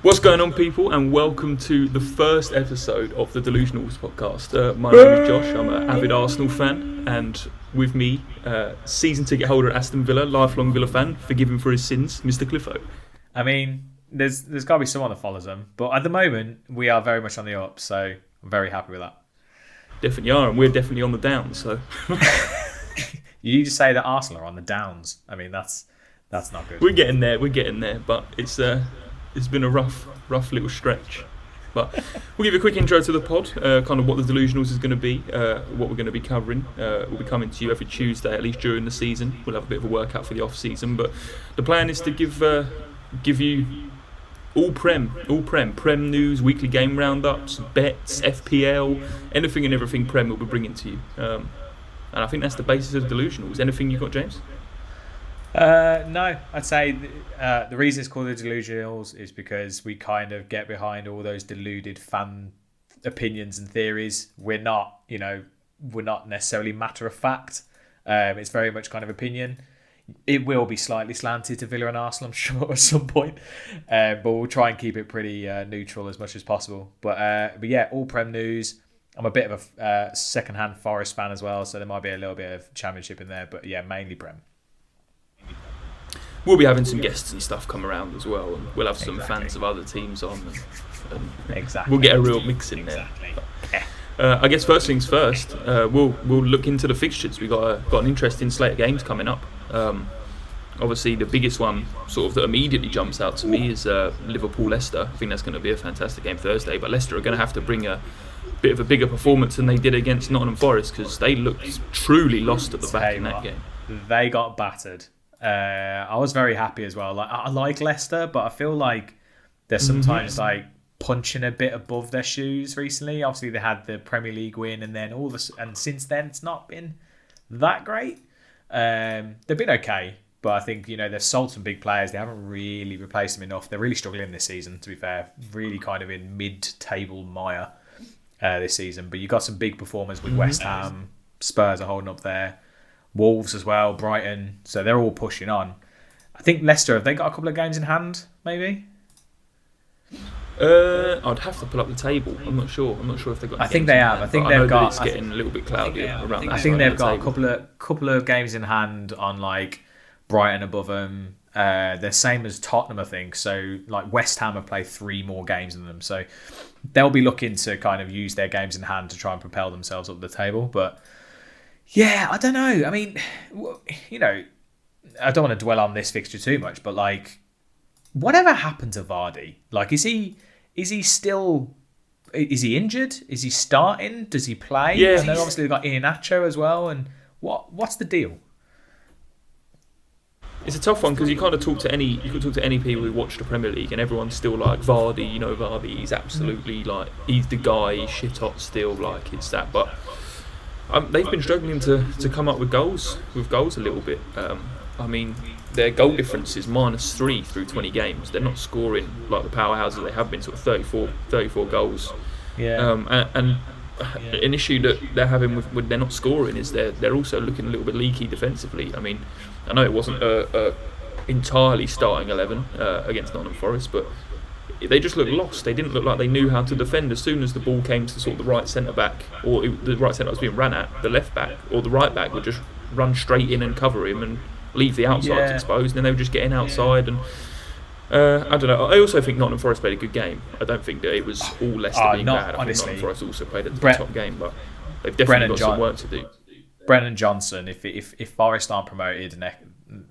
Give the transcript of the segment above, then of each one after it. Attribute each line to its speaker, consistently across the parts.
Speaker 1: What's going on, people, and welcome to the first episode of the Delusionals podcast. My name is Josh. I'm an avid Arsenal fan, and with me, season ticket holder at Aston Villa, lifelong Villa fan, forgiven for his sins, Mr. Cliffo.
Speaker 2: I mean, there's got to be someone that follows them, but at the moment, we are very much on the up, so I'm very happy with that.
Speaker 1: Definitely are, and we're definitely on the down. So
Speaker 2: you just say that Arsenal are on the downs. I mean, that's not good.
Speaker 1: We're getting there, but it's been a rough little stretch. But we'll give you a quick intro to the pod, kind of what the Delusionals is going to be, what we're going to be covering. We'll be coming to you every Tuesday, at least during the season. We'll have a bit of a workout for the off-season, but the plan is to give you all Prem news, weekly game roundups, bets, FPL, anything and everything Prem will be bringing to you. And I think that's the basis of the Delusionals. Anything you got, James?
Speaker 2: No, I'd say the reason it's called the Delusionals is because we kind of get behind all those deluded fan opinions and theories. We're not necessarily matter of fact. It's very much kind of opinion. It will be slightly slanted to Villa and Arsenal, I'm sure, at some point. But we'll try and keep it pretty neutral as much as possible. But yeah, all Prem news. I'm a bit of a second-hand Forest fan as well, so there might be a little bit of Championship in there. But yeah, mainly Prem.
Speaker 1: We'll be having some guests and stuff come around as well, and we'll have some fans of other teams on. And
Speaker 2: exactly.
Speaker 1: We'll get a real mix in there. I guess first things first, we'll look into the fixtures. We've got an interesting slate of games coming up. Obviously, the biggest one sort of that immediately jumps out to me is Liverpool-Leicester. I think that's going to be a fantastic game Thursday, but Leicester are going to have to bring a bit of a bigger performance than they did against Nottingham Forest, because they looked truly lost at the back in that game.
Speaker 2: They got battered. I was very happy as well. Like, I like Leicester, but I feel like they're sometimes like punching a bit above their shoes recently. Obviously, they had the Premier League win, and then and since then it's not been that great. They've been okay, but I think they've sold some big players. They haven't really replaced them enough. They're really struggling this season, to be fair. Really kind of in mid-table mire this season. But you've got some big performers with West Ham. Spurs are holding up there. Wolves as well, Brighton, so they're all pushing on. I think Leicester, have they got a couple of games in hand, maybe?
Speaker 1: I'd have to pull up the table. I'm not sure if they've got.
Speaker 2: I think they have. I think they've got.
Speaker 1: It's getting a little bit cloudy around.
Speaker 2: I think they've got a couple of games in hand on like Brighton above them. They're same as Tottenham, I think. So like West Ham have played 3 more games than them, so they'll be looking to kind of use their games in hand to try and propel themselves up the table, but. Yeah, I don't know. I mean, I don't want to dwell on this fixture too much, but like, whatever happened to Vardy? Like, is he still? Is he injured? Is he starting? Does he play?
Speaker 1: Yeah,
Speaker 2: I know obviously they've got Iheanacho as well. And what's the deal?
Speaker 1: It's a tough one because you could talk to any people who watch the Premier League, and everyone's still like Vardy. Vardy. He's absolutely like he's the guy. He's shit hot still. Like it's that, but. They've been struggling to come up with goals a little bit. I mean, their goal difference is -3 through 20 games. They're not scoring like the powerhouses they have been, sort of 34 goals.
Speaker 2: Yeah.
Speaker 1: And an issue that they're having with they're not scoring is they're also looking a little bit leaky defensively. I mean, I know it wasn't a entirely starting 11 against Nottingham Forest, but they just looked lost. They didn't look like they knew how to defend. As soon as the ball came to sort of the right centre-back, or the right centre was being ran at, the left-back or the right-back would just run straight in and cover him and leave the outsides exposed, and then they were just getting outside. And I don't know. I also think Nottingham Forest played a good game. I don't think that it was all Leicester being bad. I think Nottingham Forest also played a top game, but they've definitely got some work to do.
Speaker 2: Brennan Johnson, if Forest aren't promoted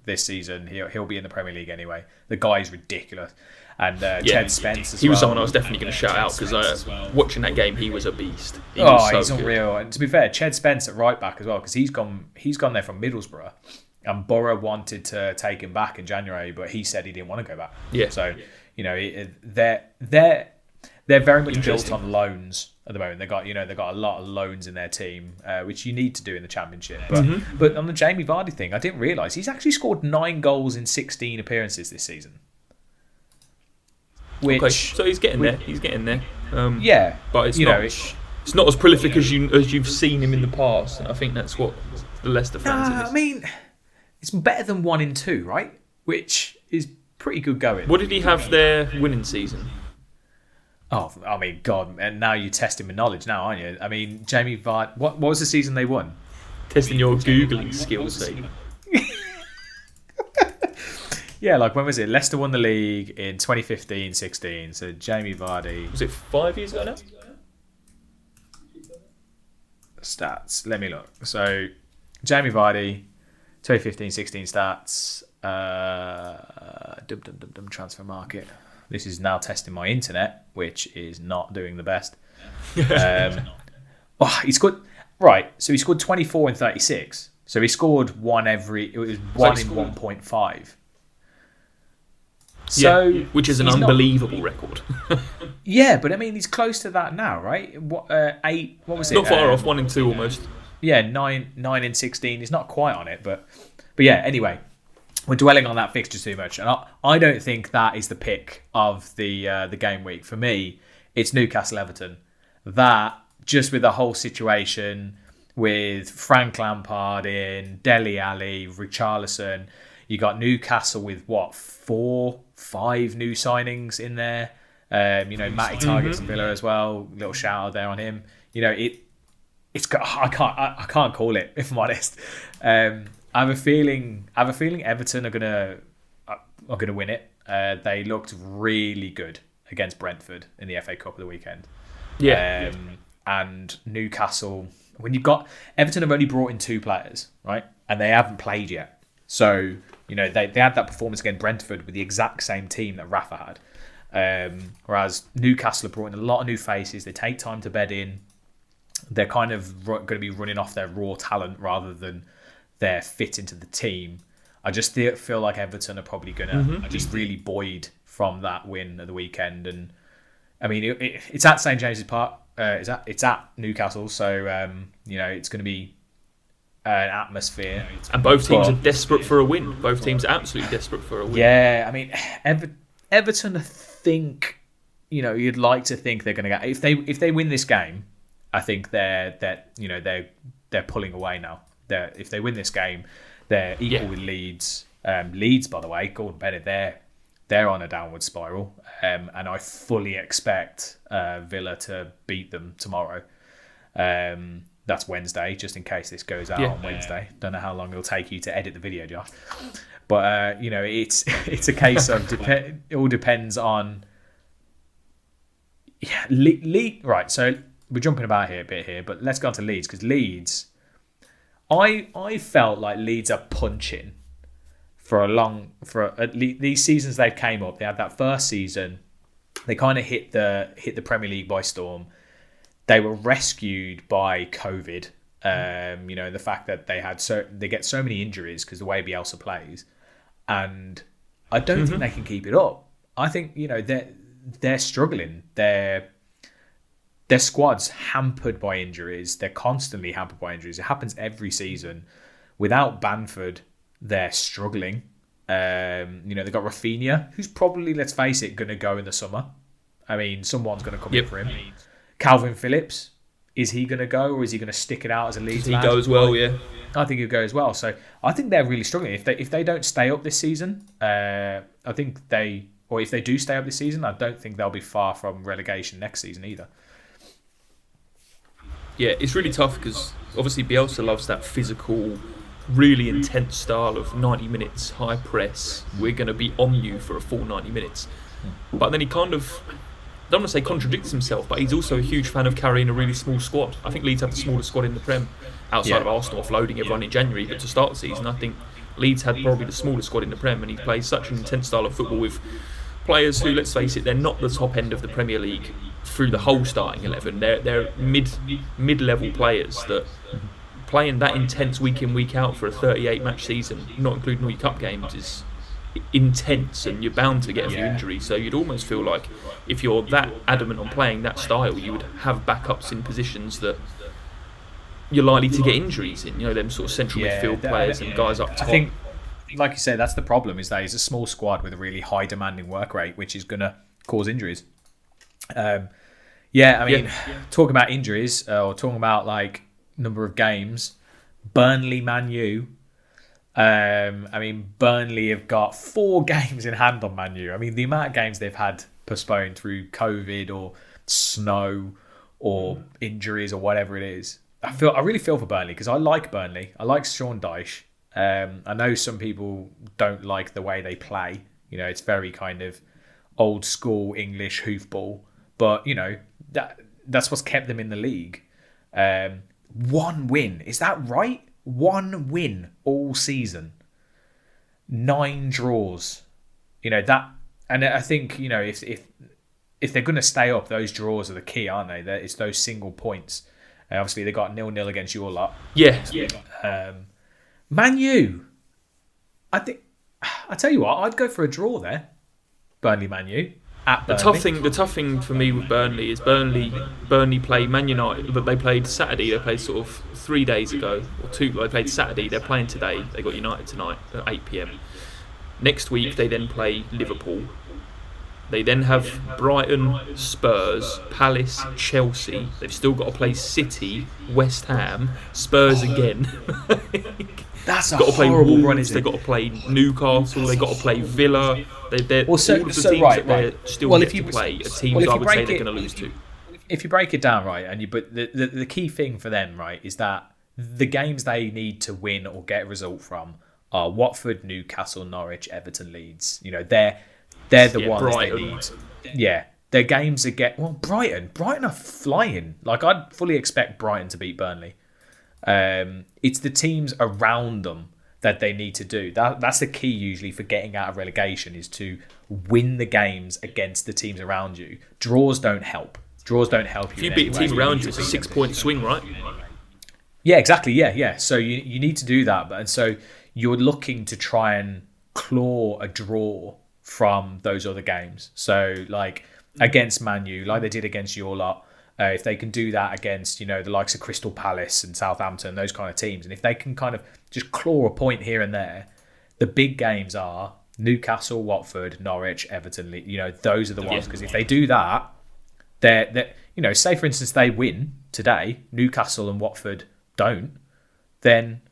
Speaker 2: this season, he'll be in the Premier League anyway. The guy is ridiculous. And Chad Spence as well.
Speaker 1: He was someone I was definitely going to shout out because watching that game, he was a beast.
Speaker 2: He's unreal. And to be fair, Chad Spence at right back as well, because he's gone there from Middlesbrough, and Borough wanted to take him back in January, but he said he didn't want to go back.
Speaker 1: Yeah.
Speaker 2: So they're very much built on loans at the moment. They've got a lot of loans in their team, which you need to do in the Championship. But on the Jamie Vardy thing, I didn't realise he's actually scored 9 goals in 16 appearances this season.
Speaker 1: So he's getting there. He's getting there.
Speaker 2: Yeah,
Speaker 1: but it's not as prolific as you've seen him in the past. And I think that's what the Leicester fans.
Speaker 2: I mean, it's better than 1 in 2, right? Which is pretty good going.
Speaker 1: What did he have their winning season?
Speaker 2: Oh, I mean, God, and now you're testing my knowledge now, aren't you? I mean, Jamie Vardy, what was the season they won?
Speaker 1: Testing your Googling skills, Steve.
Speaker 2: Yeah, like when was it? Leicester won the league in 2015-16. So Jamie Vardy.
Speaker 1: Was it 5 years ago now?
Speaker 2: Stats. Let me look. So Jamie Vardy, 2015-16 stats. Transfer market. This is now testing my internet, which is not doing the best. He scored right. So he scored 24 and 36. So he scored one every. It was one in 1.5. So,
Speaker 1: which is an unbelievable record.
Speaker 2: Yeah, but I mean, he's close to that now, right? What 8? What was it?
Speaker 1: Not far off. 1 and 2 almost.
Speaker 2: Yeah, 9 and 16. He's not quite on it, but yeah. Anyway, we're dwelling on that fixture too much, and I don't think that is the pick of the game week for me. It's Newcastle Everton. That just with the whole situation with Frank Lampard in, Dele Alli, Richarlison. You got Newcastle with 4, 5 new signings in there. Matty Target's in Villa as well. Little shout out there on him. It's got. I can't call it if I'm honest. I have a feeling Everton are gonna win it. They looked really good against Brentford in the FA Cup of the weekend.
Speaker 1: Yeah.
Speaker 2: And Newcastle, when you've got Everton have only brought in 2 players, right, and they haven't played yet. So they had that performance against Brentford with the exact same team that Rafa had. Whereas Newcastle have brought in a lot of new faces. They take time to bed in. They're kind of going to be running off their raw talent rather than their fit into the team. I just feel like Everton are probably going to just really buoyed from that win of the weekend. And I mean, it's at St James's Park. It's at Newcastle, so it's going to be an atmosphere.
Speaker 1: And both teams are desperate for a win. Both teams are absolutely desperate for a win.
Speaker 2: Yeah, I mean, Everton, I think, you'd like to think they're going to get if they win this game. I think they're pulling away now. If they win this game, they're equal with Leeds. Leeds, by the way, Gordon Bennett, they're on a downward spiral, and I fully expect Villa to beat them tomorrow. That's Wednesday, just in case this goes out on Wednesday. Don't know how long it'll take you to edit the video, Josh. But it's a case of it all depends on. Yeah, right. So we're jumping about here a bit here, but let's go on to Leeds because Leeds. I felt like Leeds are punching these seasons they came up. They had that first season. They kind of hit the Premier League by storm. They were rescued by COVID. The fact that they get so many injuries because the way Bielsa plays, and I don't think they can keep it up. I think they're struggling. Their squad's hampered by injuries. They're constantly hampered by injuries. It happens every season. Without Bamford, they're struggling. They've got Rafinha, who's probably, let's face it, going to go in the summer. I mean, someone's going to come in for him. Calvin Phillips, is he going to go or is he going to stick it out as a Leeds lad?
Speaker 1: He goes well, yeah.
Speaker 2: I think he'll go as well. So I think they're really struggling. If they don't stay up this season, if they do stay up this season, I don't think they'll be far from relegation next season either.
Speaker 1: Yeah, it's really tough because obviously Bielsa loves that physical, really intense style of 90 minutes, high press. We're going to be on you for a full 90 minutes. But then he kind of, I don't want to say contradicts himself, but he's also a huge fan of carrying a really small squad. I think Leeds have the smallest squad in the Prem outside of Arsenal offloading everyone in January. But to start the season, I think Leeds had probably the smallest squad in the Prem, and he plays such an intense style of football with players who, let's face it, they're not the top end of the Premier League through the whole starting 11. They're mid-level players that playing that intense week in, week out for a 38-match season, not including all your cup games, is intense, and you're bound to get a few injuries. So you'd almost feel like if you're that adamant on playing that style, you would have backups in positions that you're likely to get injuries in. Them sort of central midfield players and guys up top.
Speaker 2: I think, like you said, that's the problem, is that it's a small squad with a really high demanding work rate, which is going to cause injuries. Talking about injuries or talking about like number of games, Burnley, Man U. Burnley have got 4 games in hand on Man U. I mean, the amount of games they've had postponed through COVID or snow or injuries or whatever it is. I really feel for Burnley because I like Burnley. I like Sean Dyche. I know some people don't like the way they play. You know, it's very kind of old school English hoofball, but you know that's what's kept them in the league. One win, is that right? One win all season, 9 draws. You know that, and I think you know if they're going to stay up, those draws are the key, aren't they? It's those single points. Obviously, they got 0-0 against your lot.
Speaker 1: Yeah.
Speaker 2: Man U. I tell you what, I'd go for a draw there. Burnley, Man U. At Burnley.
Speaker 1: The tough thing for me with Burnley is Burnley play Man United, but they played Saturday. They played sort of 3 days ago or 2. They played Saturday. They're playing today. They got United tonight at 8 p.m. Next week they then play Liverpool. They then have Brighton, Spurs, Palace, Chelsea. They've still got to play City, West Ham, Spurs again.
Speaker 2: That's a
Speaker 1: got to play
Speaker 2: horrible
Speaker 1: Wolves,
Speaker 2: run, isn't it?
Speaker 1: They've got to play Newcastle. They've got to play Villa. They're
Speaker 2: Well, so-
Speaker 1: all of the
Speaker 2: so
Speaker 1: teams
Speaker 2: right,
Speaker 1: that they're
Speaker 2: right.
Speaker 1: still
Speaker 2: Well,
Speaker 1: yet
Speaker 2: if you-
Speaker 1: to play are teams
Speaker 2: well, if
Speaker 1: I
Speaker 2: you
Speaker 1: would say
Speaker 2: break
Speaker 1: they're
Speaker 2: it-
Speaker 1: going to lose to.
Speaker 2: If you break it down right, but the key thing for them, right, is that the games they need to win or get a result from are Watford, Newcastle, Norwich, Everton, Leeds. You know, they're the ones
Speaker 1: Brighton.
Speaker 2: they need. Yeah, their games Brighton are flying. Like I'd fully expect Brighton to beat Burnley. It's the teams around them that they need to do. That's the key usually for getting out of relegation is to win the games against the teams around you. Draws don't help. Draws don't help you.
Speaker 1: If you
Speaker 2: in
Speaker 1: beat
Speaker 2: any
Speaker 1: a team
Speaker 2: way.
Speaker 1: around you, it's a 6-point swing, right?
Speaker 2: Yeah, exactly. Yeah. So you need to do that, and so you're looking to try and claw a draw from those other games. So like against Man U, like they did against your lot, if they can do that against the likes of Crystal Palace and Southampton, those kind of teams, and if they can kind of just claw a point here and there, the big games are Newcastle, Watford, Norwich, Everton. Those are the ones because if they do that, they're say for instance they win today, Newcastle and Watford don't, then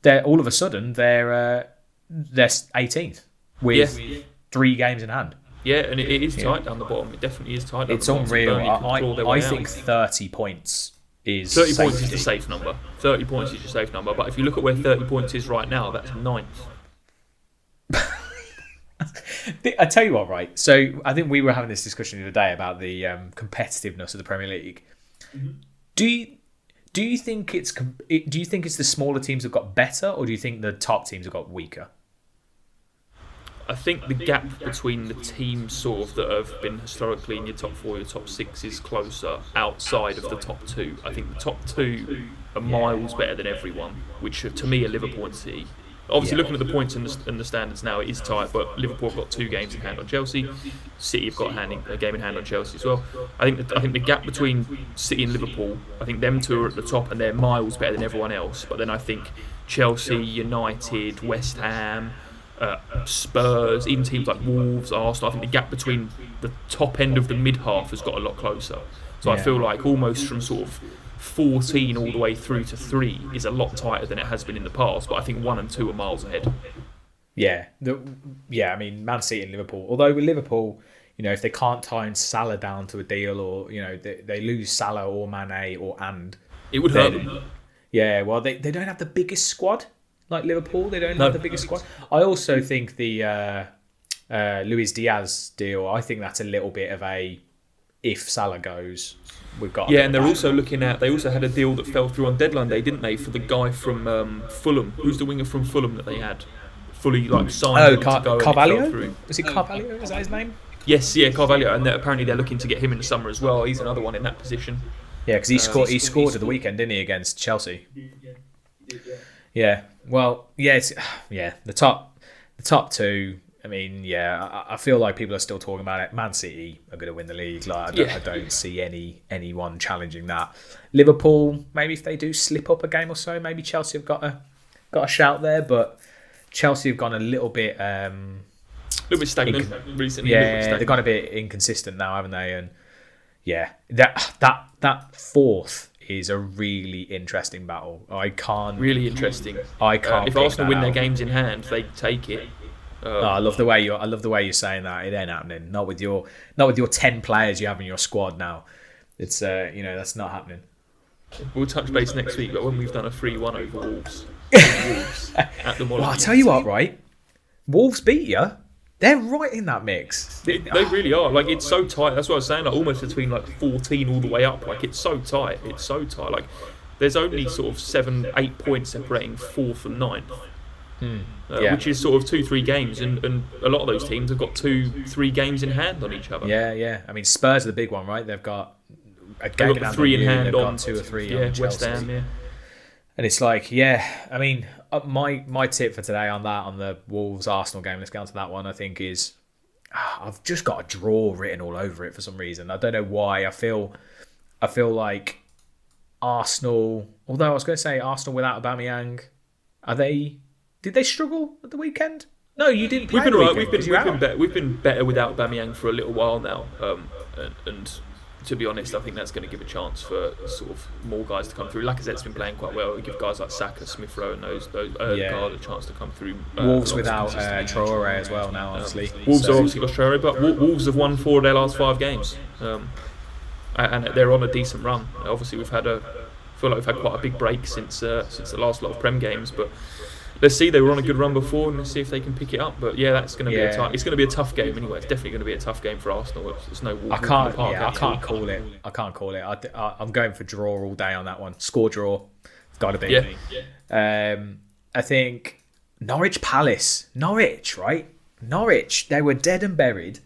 Speaker 2: they're all of a sudden they're 18th with 3 games in hand.
Speaker 1: Yeah, and it is tight down the bottom. It definitely is tight.
Speaker 2: It's unreal. I think 30 points is
Speaker 1: 30 points is the safe number. 30 points is your safe number. But if you look at where 30 points is right now, that's 9th.
Speaker 2: I tell you what, right? So I think we were having this discussion the other day about the competitiveness of the Premier League. Mm-hmm. Do you think it's the smaller teams have got better, or do you think the top teams have got weaker?
Speaker 1: I think the gap between the teams sort of that have been historically in your top 4, your top 6 is closer outside of the top 2. I think the top 2 are miles better than everyone, which to me are Liverpool and City. Obviously, looking at the points and the standards now, it is tight, but Liverpool have got 2 games in hand on Chelsea. City have got a game in hand on Chelsea as well. I think the gap between City and Liverpool, I think them 2 are at the top and they're miles better than everyone else. But then I think Chelsea, United, West Ham, Spurs, even teams like Wolves, Arsenal, I think the gap between the top end of the mid-half has got a lot closer. So I feel like almost from sort of 14 all the way through to 3 is a lot tighter than it has been in the past, but I think 1 and 2 are miles ahead.
Speaker 2: Yeah, I mean, Man City and Liverpool. Although with Liverpool, if they can't tie Salah down to a deal, or they lose Salah or Mane
Speaker 1: it would hurt them.
Speaker 2: Yeah, well, they don't have the biggest squad like Liverpool. They don't have the biggest squad. I also think the Luis Diaz deal, I think that's a little bit of a if Salah goes, we've got.
Speaker 1: Yeah, and they're also looking at. They also had a deal that fell through on deadline day, didn't they? For the guy from Fulham, who's the winger from Fulham that they had fully signed.
Speaker 2: Carvalho. Is it Carvalho? Is that his name?
Speaker 1: Yes, yeah, Carvalho, and apparently they're looking to get him in the summer as well. He's another one in that position.
Speaker 2: Yeah, because he scored at the weekend, didn't he, against Chelsea? Yeah. Well, the top 2. I mean, I feel like people are still talking about it. Man City are going to win the league. Like, I don't see anyone challenging that. Liverpool, maybe if they do slip up a game or so, maybe Chelsea have got a shout there. But Chelsea have gone a little bit
Speaker 1: stagnant recently.
Speaker 2: Yeah, they've gone a bit inconsistent now, haven't they? And that 4th is a really interesting battle.
Speaker 1: Really interesting.
Speaker 2: I can't.
Speaker 1: If Arsenal win their games in hand, they take it.
Speaker 2: I love the way you're saying that. It ain't happening. Not with your 10 players you have in your squad now. It's that's not happening.
Speaker 1: We'll touch base next week, but when we've done a 3-1 over Wolves at the
Speaker 2: Well, I'll tell you what, right? Wolves beat you. They're right in that mix.
Speaker 1: They really are. Like, it's so tight. That's what I was saying. Like, almost between like 14 all the way up. Like, it's so tight. It's so tight. Like, there's only sort of 7-8 points separating 4th and 9th, which is sort of 2-3 games, and a lot of those teams have got 2-3 games in hand on each other.
Speaker 2: Yeah. I mean, Spurs are the big one, right? They've got a game
Speaker 1: got 3 in hand on
Speaker 2: 2 or 3
Speaker 1: on
Speaker 2: Chelsea.
Speaker 1: West Ham. Yeah.
Speaker 2: And it's like, I mean, my tip for today on the Wolves Arsenal game, let's get on to that one, I think is I've just got a draw written all over it for some reason. I don't know why. I feel like Arsenal, although I was going to say Arsenal without Aubameyang, did they struggle at the weekend? No, you didn't play.
Speaker 1: We've been alright. We've been better without Aubameyang for a little while now. And to be honest, I think that's going to give a chance for sort of more guys to come through. Lacazette's been playing quite well. We give guys like Saka, Smith Rowe, and those Odegaard a chance to come through.
Speaker 2: Wolves without Traore as well now, obviously.
Speaker 1: Wolves have obviously lost Traore, but Wolves have won 4 of their last 5 games, and they're on a decent run. Obviously, I feel like we've had quite a big break since the last lot of Prem games, but let's see. They were on a good run before, and let's see if they can pick it up. But yeah, that's going to be it's going to be a tough game anyway. It's definitely going to be a tough game for Arsenal. It's no walk in the park.
Speaker 2: I can't call it. I'm going for draw all day on that one. Score draw. It's got to be.
Speaker 1: Yeah.
Speaker 2: I think Norwich Palace. Norwich, right? Norwich. They were dead and buried.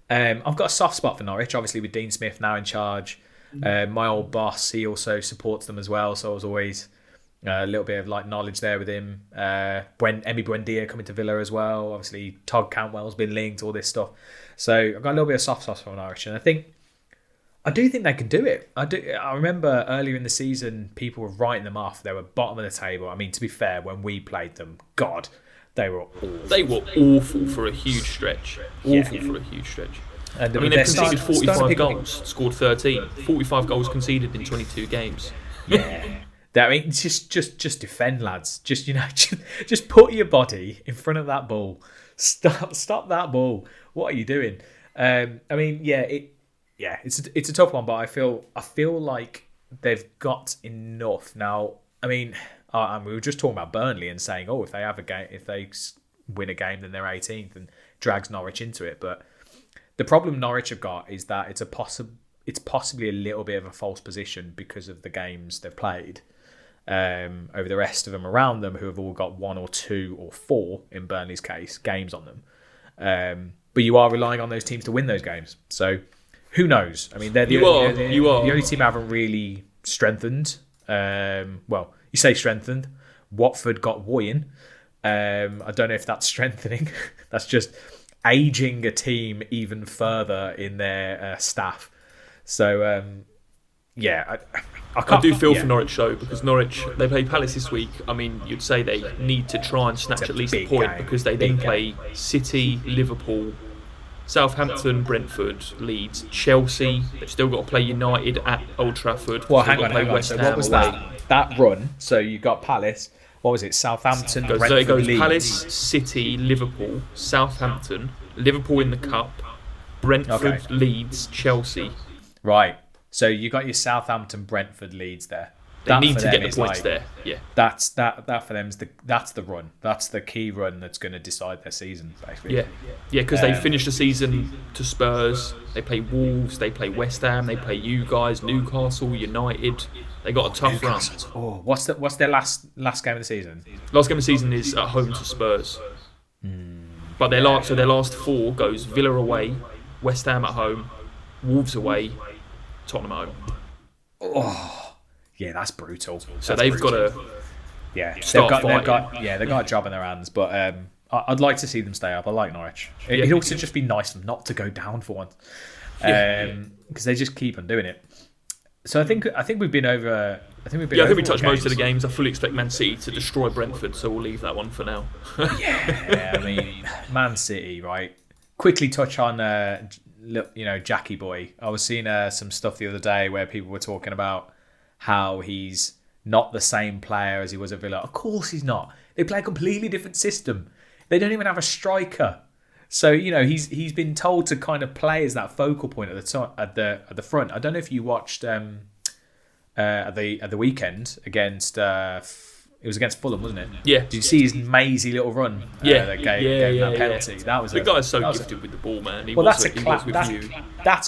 Speaker 2: I've got a soft spot for Norwich, obviously with Dean Smith now in charge. My old boss, he also supports them as well, so I was always a little bit of like knowledge there with him. Emi Buendia coming to Villa as well. Obviously, Todd Cantwell's been linked, all this stuff. So I've got a little bit of soft spot for Norwich, and I do think they can do it. I remember earlier in the season, people were writing them off. They were bottom of the table. I mean, to be fair, when we played them, God, they were awful.
Speaker 1: They were awful for a huge stretch. For a huge stretch.
Speaker 2: And
Speaker 1: I mean, they've conceded 45 goals, scored 13. 45 goals conceded in 22 games.
Speaker 2: Yeah. I mean, just defend, lads. Just put your body in front of that ball. Stop that ball. What are you doing? I mean, it's a tough one, but I feel like they've got enough now. I mean, we were just talking about Burnley and saying, if they have a game, if they win a game, then they're 18th and drags Norwich into it. But the problem Norwich have got is that it's possibly a little bit of a false position because of the games they've played over the rest of them around them, who have all got 1 or 2 or 4 in Burnley's case games on them. But you are relying on those teams to win those games. So who knows? I mean, they're the only team I haven't really strengthened. Well, you say strengthened. Watford got Woyen. I don't know if that's strengthening. That's just aging a team even further in their staff. So,
Speaker 1: I do feel for Norwich though, because Norwich, they play Palace this week. I mean, you'd say they need to try and snatch at least a point because they then play City, Liverpool, Southampton, Brentford, Leeds, Chelsea. They've still got to play United at Old Trafford.
Speaker 2: Well, hang on. So what was that run? So you got Palace. What was it? Southampton, Brentford,
Speaker 1: so it goes
Speaker 2: Leeds.
Speaker 1: Palace, City, Liverpool, Southampton, Liverpool in the Cup, Brentford, Leeds, Chelsea.
Speaker 2: Right. So you got your Southampton, Brentford, Leeds there.
Speaker 1: They need to get the points there. Yeah.
Speaker 2: That for them is that's the run. That's the key run that's going to decide their season, basically.
Speaker 1: Yeah, because they finished the season to Spurs. They play Wolves. They play West Ham. They play you guys, Newcastle, United. They got a tough run.
Speaker 2: Oh, what's their last game of the season?
Speaker 1: Last game of the season is at home to Spurs. But their last 4 goes Villa away, West Ham at home, Wolves away, Tottenham at home.
Speaker 2: Oh, yeah, that's brutal.
Speaker 1: So they've got to
Speaker 2: they've got a job in their hands. But I'd like to see them stay up. I like Norwich. It'd also just be nice not to go down for once, because they just keep on doing it. So I think we've been over. I think we
Speaker 1: touched most of the games. I fully expect Man City to destroy Brentford, so we'll leave that one for now.
Speaker 2: I mean, Man City, right? Quickly touch on Jackie Boy. I was seeing some stuff the other day where people were talking about how he's not the same player as he was at Villa. Of course he's not. They play a completely different system. They don't even have a striker. So he's been told to kind of play as that focal point at the top, at the front. I don't know if you watched at the weekend against it was against Fulham, wasn't it?
Speaker 1: Yeah.
Speaker 2: Did you see his mazy little run? That gave that penalty.
Speaker 1: Yeah.
Speaker 2: That was
Speaker 1: the guy's so gifted with the ball, man.
Speaker 2: That's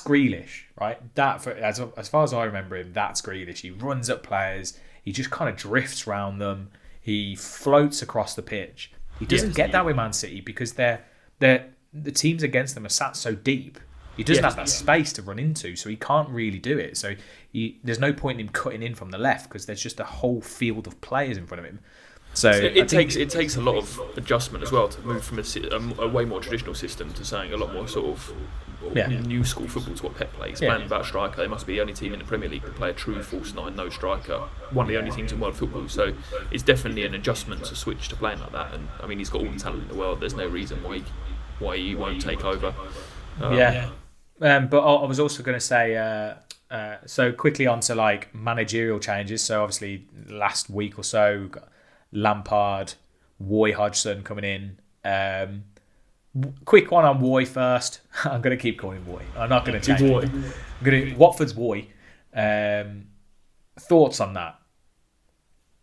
Speaker 2: Grealish, right? As far as I remember him, that's Grealish. He runs up players. He just kind of drifts around them. He floats across the pitch. He doesn't get that with Man City because the teams against them are sat so deep. He doesn't have that space to run into, so he can't really do it. So there's no point in him cutting in from the left because there's just a whole field of players in front of him. So
Speaker 1: it takes a lot of adjustment as well to move from a way more traditional system to something a lot more sort of new school football to what Pep plays. Playing without striker, they must be the only team in the Premier League to play a true false nine, no striker. One of the only teams in world football. So it's definitely an adjustment to switch to playing like that. And I mean, he's got all the talent in the world. There's no reason why he won't take over.
Speaker 2: But I was also going to say, so quickly on to like managerial changes. So obviously last week or so, got Lampard, Roy Hodgson coming in. Quick one on Roy first. I'm going to keep calling him Roy. I'm not going to change it. I'm going to Watford's Roy. Thoughts on that?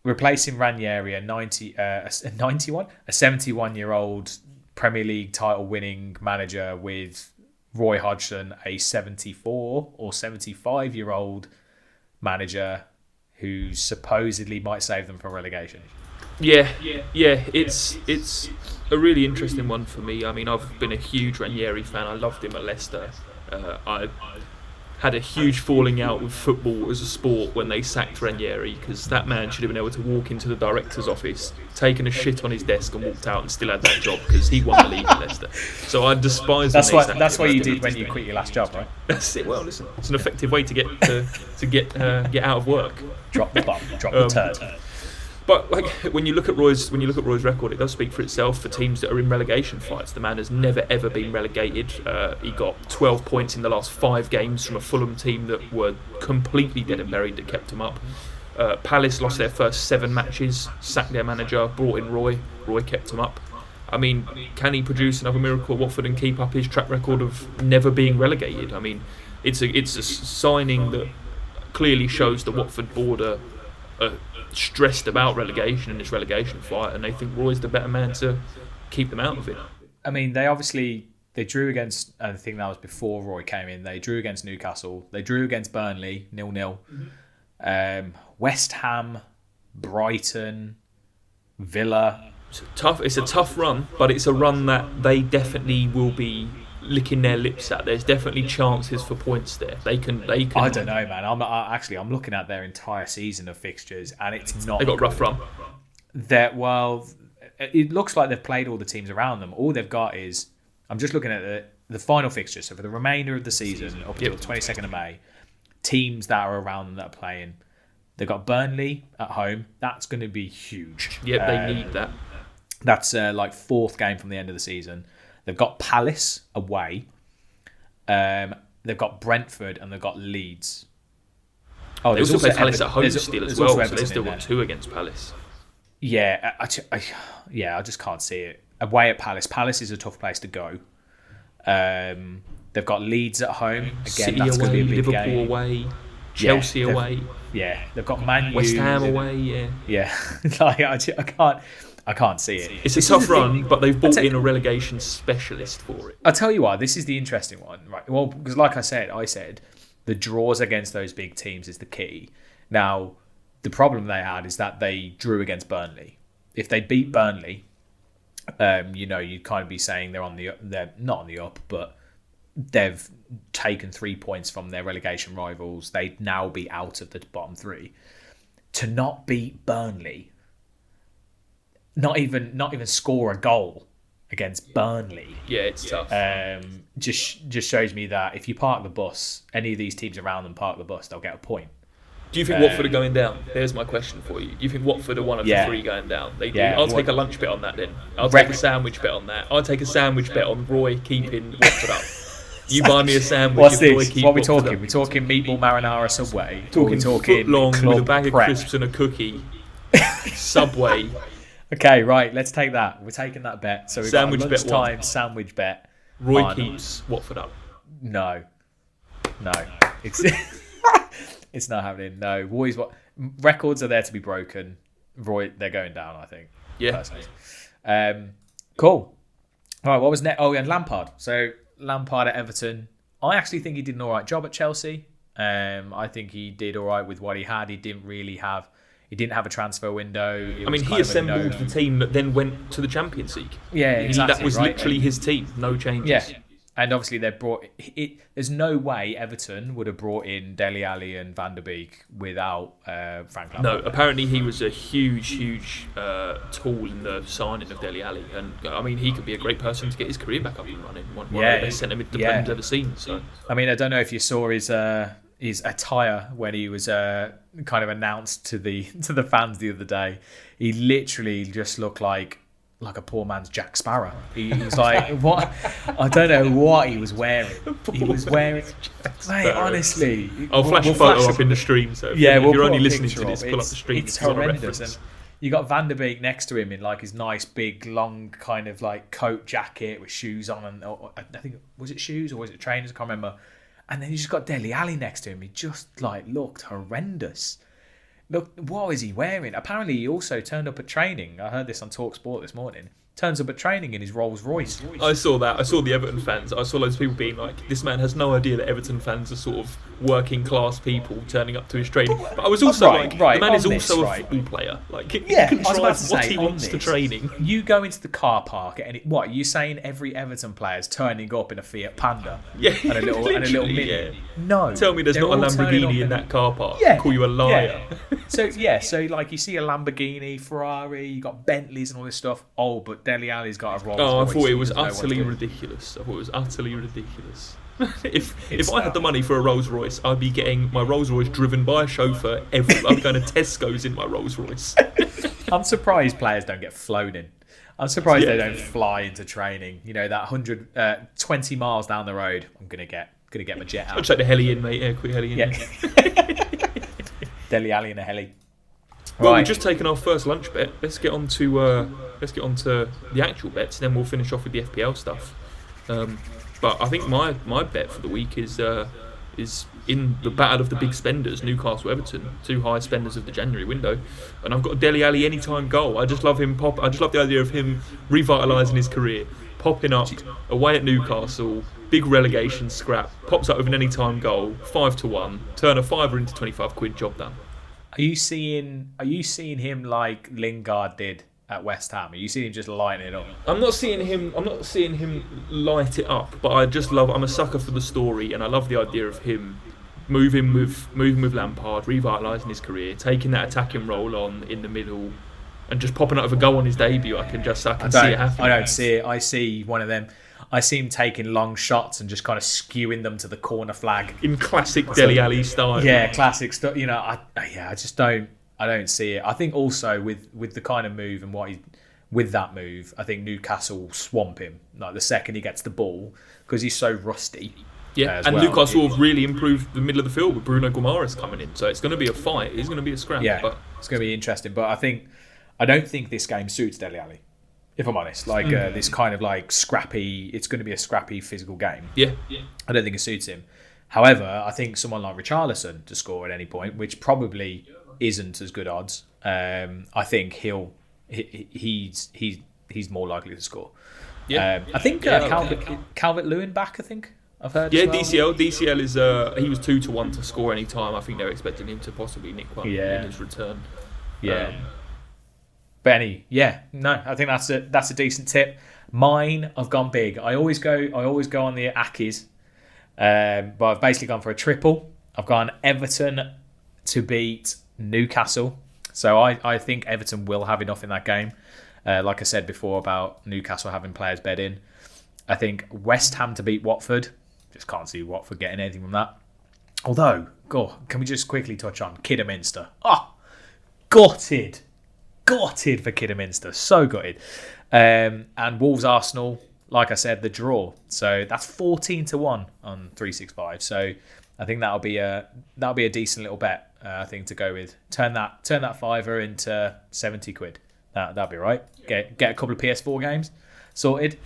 Speaker 2: Replacing Ranieri, a 71-year-old Premier League title winning manager with Roy Hodgson, a 74 or 75-year-old manager who supposedly might save them from relegation.
Speaker 1: Yeah. It's a really interesting one for me. I mean, I've been a huge Ranieri fan. I loved him at Leicester. I had a huge falling out with football as a sport when they sacked Ranieri because that man should have been able to walk into the director's office, taken a shit on his desk and walked out and still had that job because he won the league at Leicester. So I despise.
Speaker 2: That's what you did when you quit your last job, right?
Speaker 1: That's it. Well, listen, it's an effective way to get out of work.
Speaker 2: Drop the bomb. Drop the turd.
Speaker 1: But like when you look at Roy's record, it does speak for itself for teams that are in relegation fights. The man has never ever been relegated. He got 12 points in the last 5 games from a Fulham team that were completely dead and buried that kept him up. Palace lost their first 7 matches, sacked their manager, brought in Roy. Roy kept him up. I mean, can he produce another miracle at Watford and keep up his track record of never being relegated? I mean, it's a signing that clearly shows the Watford board are stressed about relegation in this relegation fight, and they think Roy's the better man to keep them out of it.
Speaker 2: I mean, they drew against, I think that was before Roy came in, they drew against Newcastle, they drew against Burnley 0-0, West Ham, Brighton, Villa.
Speaker 1: It's a tough run, but it's a run that they definitely will be licking their lips at. There's definitely chances for points there. They can.
Speaker 2: I don't know, man. I'm looking at their entire season of fixtures, and it's not.
Speaker 1: They got a rough run.
Speaker 2: It looks like they've played all the teams around them. All they've got is, I'm just looking at the final fixtures. So for the remainder of the season, up until the 22nd of May, teams that are around them that are playing. They've got Burnley at home. That's going to be huge.
Speaker 1: Yep, they need that.
Speaker 2: That's like 4th game from the end of the season. They've got Palace away. They've got Brentford and they've got Leeds.
Speaker 1: Oh, they also play Palace at home
Speaker 2: as
Speaker 1: well, so they've still got 2 against Palace.
Speaker 2: Yeah, I just can't see it. Away at Palace. Palace is a tough place to go. They've got Leeds at home. Again,
Speaker 1: City
Speaker 2: that's going to be a big
Speaker 1: Liverpool
Speaker 2: game.
Speaker 1: away, Chelsea away.
Speaker 2: Yeah, they've got Man U.
Speaker 1: West Ham away,
Speaker 2: Yeah, I can't see it.
Speaker 1: It's a tough run, but they've brought in a relegation specialist for it.
Speaker 2: I'll tell you what, this is the interesting one, right? Well, because like I said, the draws against those big teams is the key. Now, the problem they had is that they drew against Burnley. If they beat Burnley, you'd kind of be saying they're not on the up, but they've taken 3 points from their relegation rivals. They'd now be out of the bottom 3. To not beat Burnley, not even score a goal against Burnley.
Speaker 1: Yeah, it's tough.
Speaker 2: Just shows me that if you park the bus, any of these teams around them park the bus, they'll get a point.
Speaker 1: Do you think Watford are going down? There's my question for you. Do you think Watford are one of the 3 going down? They do. I'll take a lunch bet on that then. I'll take a sandwich bet on that. I'll take a sandwich bet on Roy keeping Watford up. You buy me a sandwich.
Speaker 2: What's
Speaker 1: if Roy
Speaker 2: this?
Speaker 1: keeps
Speaker 2: What are we
Speaker 1: Watford
Speaker 2: talking?
Speaker 1: up.
Speaker 2: We're talking meatball marinara Subway.
Speaker 1: Talking
Speaker 2: foot
Speaker 1: long with a bag of
Speaker 2: prep.
Speaker 1: crisps and a cookie. Subway.
Speaker 2: Okay, right. Let's take that. We're taking that bet. So we've
Speaker 1: Sandwich
Speaker 2: got a
Speaker 1: bet one.
Speaker 2: lunchtime sandwich bet.
Speaker 1: Roy
Speaker 2: on-
Speaker 1: keeps Watford up.
Speaker 2: No, it's it's not happening. No, Roy's what records are there to be broken. Roy, they're going down. I think.
Speaker 1: Yeah.
Speaker 2: Personally. Cool. All right. What was next? Oh, and Lampard. So Lampard at Everton. I actually think he did an all right job at Chelsea. I think he did all right with what he had. He didn't have a transfer window.
Speaker 1: I mean, he assembled the team that then went to the Champions League.
Speaker 2: Yeah, exactly.
Speaker 1: That was literally his team. No changes.
Speaker 2: Yeah. And obviously they brought it. There's no way Everton would have brought in Dele Alli and Van der Beek without Frank Lampard.
Speaker 1: No, apparently he was a huge tool in the signing of Dele Alli, and I mean he could be a great person to get his career back up and running. One of the best centre mid defenders ever seen. So
Speaker 2: I mean, I don't know if you saw his attire when he was kind of announced to the fans the other day. He literally just looked like a poor man's Jack Sparrow. He was like, what? I don't know what he was wearing. He was wearing... Mate, honestly...
Speaker 1: I'll flash a photo up in the stream, so if you're only listening to this, pull up the stream.
Speaker 2: It's horrendous. And you got Van der Beek next to him in like his nice, big, long kind of like coat jacket with shoes on. And I think, was it shoes or was it trainers? I can't remember. And then you just got Dele Alli next to him. He just like looked horrendous. Look, what is he wearing? Apparently, he also turned up at training. I heard this on TalkSport this morning. Turns up at training in his Rolls Royce.
Speaker 1: I saw that. I saw the Everton fans. I saw loads of people being like, this man has no idea that Everton fans are sort of working class people turning up to his training. But I was also the man is also a football player. Like, he can drive what he wants to training.
Speaker 2: You go into the car park and what? You saying every Everton player is turning up in a Fiat Panda?
Speaker 1: Yeah,
Speaker 2: and a little Mini?
Speaker 1: Yeah.
Speaker 2: No.
Speaker 1: Tell me there's not a Lamborghini in that car park.
Speaker 2: Yeah.
Speaker 1: Call you a liar.
Speaker 2: Yeah. So like you see a Lamborghini, Ferrari, you got Bentleys and all this stuff. Oh, but Dele Alli's got a Rolls Royce.
Speaker 1: I thought it was utterly ridiculous. If I had the money for a Rolls Royce, I'd be getting my Rolls Royce driven by a chauffeur. I'm going to Tesco's in my Rolls Royce.
Speaker 2: I'm surprised players don't get flown in. I'm surprised they don't fly into training. You know, that 120 miles down the road. I'm gonna get my jet out.
Speaker 1: I'll take the heli in, mate. Yeah, quick heli in.
Speaker 2: Yeah. Dele Alli in a heli.
Speaker 1: Well, we've just taken our first lunch bet. Let's get on to the actual bets, then we'll finish off with the FPL stuff. But I think my bet for the week is in the battle of the big spenders, Newcastle Everton, two high spenders of the January window, and I've got a Dele Alli anytime goal. I just love him I just love the idea of him revitalising his career, popping up away at Newcastle, big relegation scrap, pops up with an anytime goal, 5-1, turn a fiver into £25, job done.
Speaker 2: Are you seeing him like Lingard did at West Ham? Are you seeing him just lighting it up?
Speaker 1: I'm not seeing him light it up, but I'm a sucker for the story, and I love the idea of him moving with Lampard, revitalising his career, taking that attacking role on in the middle, and just popping out of a goal on his debut. I can see it happen.
Speaker 2: I don't see it. I see one of them. I see him taking long shots and just kind of skewing them to the corner flag
Speaker 1: in classic Dele Alli style.
Speaker 2: Yeah, classic stuff. You know, I just don't. I don't see it. I think also with the kind of move and with that move, I think Newcastle will swamp him like the second he gets the ball because he's so rusty.
Speaker 1: Yeah, and Newcastle have really improved the middle of the field with Bruno Guimaraes coming in, so it's going to be a fight. It's going to be a scrap.
Speaker 2: Yeah,
Speaker 1: but
Speaker 2: it's going to be interesting. But I don't think this game suits Dele Alli, if I'm honest. Like this kind of like scrappy. It's going to be a scrappy physical game.
Speaker 1: Yeah.
Speaker 2: I don't think it suits him. However, I think someone like Richarlison to score at any point, which probably isn't as good odds. I think he's more likely to score.
Speaker 1: Yeah,
Speaker 2: I think Calvert-Lewin back. I think I've heard.
Speaker 1: Yeah,
Speaker 2: as well.
Speaker 1: DCL is he was 2-1 to score any time. I think they're expecting him to possibly nick one in his return.
Speaker 2: Yeah. Benny, I think that's a decent tip. Mine, I've gone big. I always go on the Ackies, but I've basically gone for a triple. I've gone Everton to beat Newcastle, so I think Everton will have enough in that game. Like I said before about Newcastle having players bed in, I think West Ham to beat Watford. Just can't see Watford getting anything from that. Although, can we just quickly touch on Kidderminster? Gutted for Kidderminster, so gutted. And Wolves Arsenal, like I said, the draw. So that's 14-1 on 365. So I think that'll be a decent little bet. I think to go with. Turn that fiver into £70. That'd be right. Get a couple of PS4 games sorted.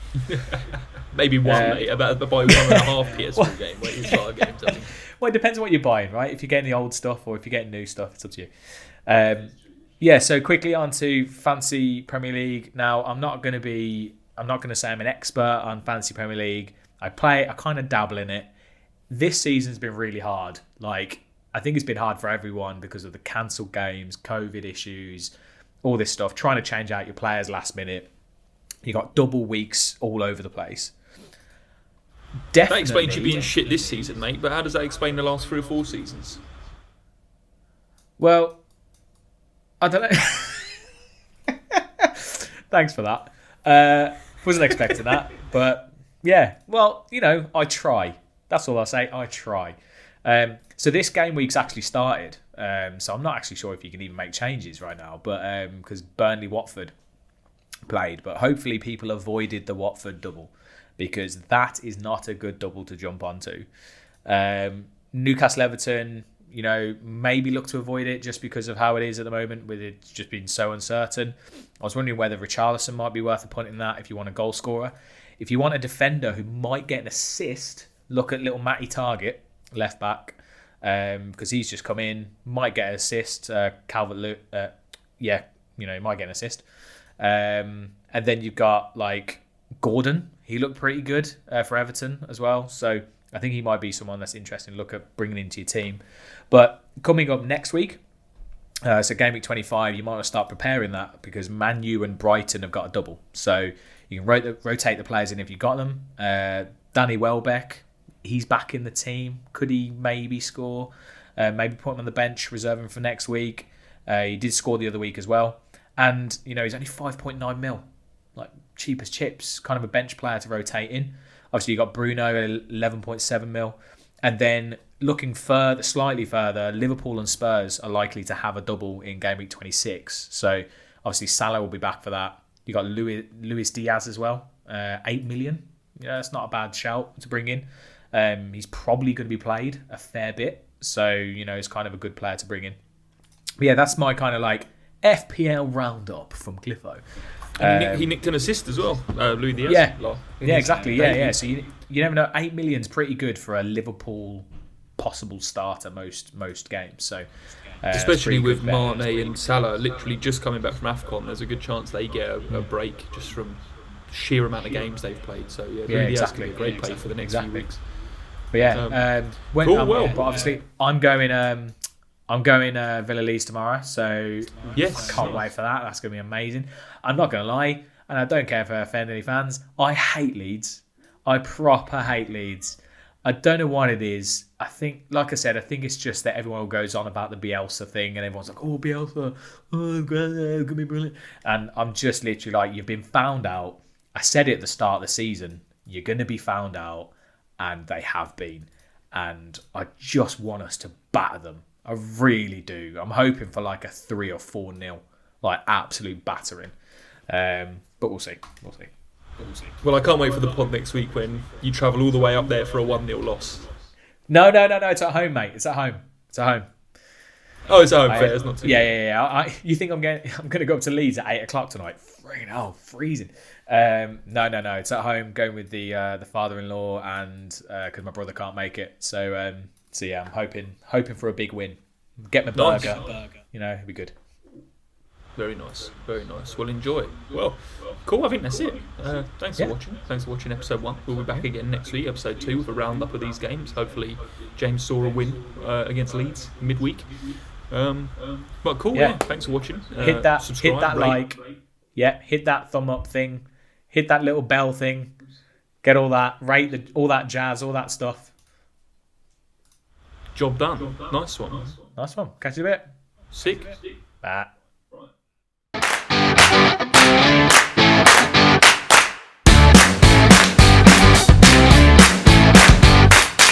Speaker 1: Maybe one later, but buy 1.5 PS4 game where you start games. I think.
Speaker 2: Well, it depends on what you're buying, right? If you're getting the old stuff or if you're getting new stuff, it's up to you. Yeah. So quickly on to Fantasy Premier League. Now, I'm not going to say I'm an expert on Fantasy Premier League. I kind of dabble in it. This season's been really hard. Like, I think it's been hard for everyone because of the cancelled games, COVID issues, all this stuff. Trying to change out your players last minute. You got double weeks all over the place. Definitely.
Speaker 1: That explains you being shit this season, mate. But how does that explain the last 3 or 4 seasons?
Speaker 2: Well, I don't know. Thanks for that. Wasn't expecting that, but yeah. Well, I try. That's all I'll say. I try. So this game week's actually started. So I'm not actually sure if you can even make changes right now, but because Burnley Watford played, but hopefully people avoided the Watford double because that is not a good double to jump onto. Newcastle Everton, maybe look to avoid it just because of how it is at the moment, with it just being so uncertain. I was wondering whether Richarlison might be worth a punt in that if you want a goal scorer. If you want a defender who might get an assist, look at little Matty Target, left back, because he's just come in, might get an assist. Calvert-Lewin, might get an assist. And then you've got like Gordon. He looked pretty good for Everton as well. So I think he might be someone that's interesting to look at bringing into your team. But coming up next week, so game week 25, you might want to start preparing that because Man U and Brighton have got a double. So you can rotate the players in if you've got them. Danny Welbeck, he's back in the team. Could he maybe score? Maybe put him on the bench, reserve him for next week. He did score the other week as well. And, he's only 5.9 mil. Like, cheap as chips. Kind of a bench player to rotate in. Obviously, you got Bruno at 11.7 mil. And then looking slightly further, Liverpool and Spurs are likely to have a double in game week 26. So, obviously, Salah will be back for that. You got Luis Diaz as well. 8 million. That's not a bad shout to bring in. He's probably going to be played a fair bit. So, he's kind of a good player to bring in. But yeah, that's my kind of like FPL roundup from Cliffo.
Speaker 1: And he nicked an assist as well, Luis Diaz.
Speaker 2: Yeah, exactly. Yeah. So you never know. 8 million's pretty good for a Liverpool possible starter most games. So
Speaker 1: especially with Mane and Salah literally just coming back from AFCON, there's a good chance they get a break just from sheer amount of games they've played. So Luis Diaz could be a great play for the next few weeks.
Speaker 2: But yeah, but obviously I'm going Villa Leeds tomorrow, so
Speaker 1: yes,
Speaker 2: I can't wait for that. That's going to be amazing. I'm not going to lie, and I don't care if I offend any fans. I hate Leeds. I proper hate Leeds. I don't know what it is. I think, like I said, I think it's just that everyone goes on about the Bielsa thing, and everyone's like, "Oh, Bielsa, going to be brilliant." And I'm just literally like, "You've been found out." I said it at the start of the season. You're going to be found out, and they have been. And I just want us to batter them. I really do. I'm hoping for like a 3 or 4-0, like absolute battering. But we'll see.
Speaker 1: Well, I can't wait for the pod next week when you travel all the way up there for a 1-0 loss.
Speaker 2: No. It's at home, mate. It's at home.
Speaker 1: Oh, it's at home. Fair. It's not too.
Speaker 2: Yeah. You think I'm going to go up to Leeds at 8:00 tonight? Freezing. No. It's at home. Going with the father-in-law and because my brother can't make it. So yeah, I'm hoping for a big win. Get my burger. It'll be good.
Speaker 1: Very nice. Well, enjoy. Well, cool. I think that's it. Thanks for watching. Thanks for watching episode 1. We'll be back again next week, episode 2, with a roundup of these games. Hopefully, James saw a win against Leeds midweek. But cool. Yeah. Thanks for watching.
Speaker 2: Hit that
Speaker 1: subscribe, rate.
Speaker 2: like. Yeah. Hit that thumb up thing. Hit that little bell thing. Get all that. Rate all that jazz. All that stuff.
Speaker 1: Job done. Nice one.
Speaker 2: Catch you in a bit.
Speaker 1: Sick.
Speaker 2: Bye.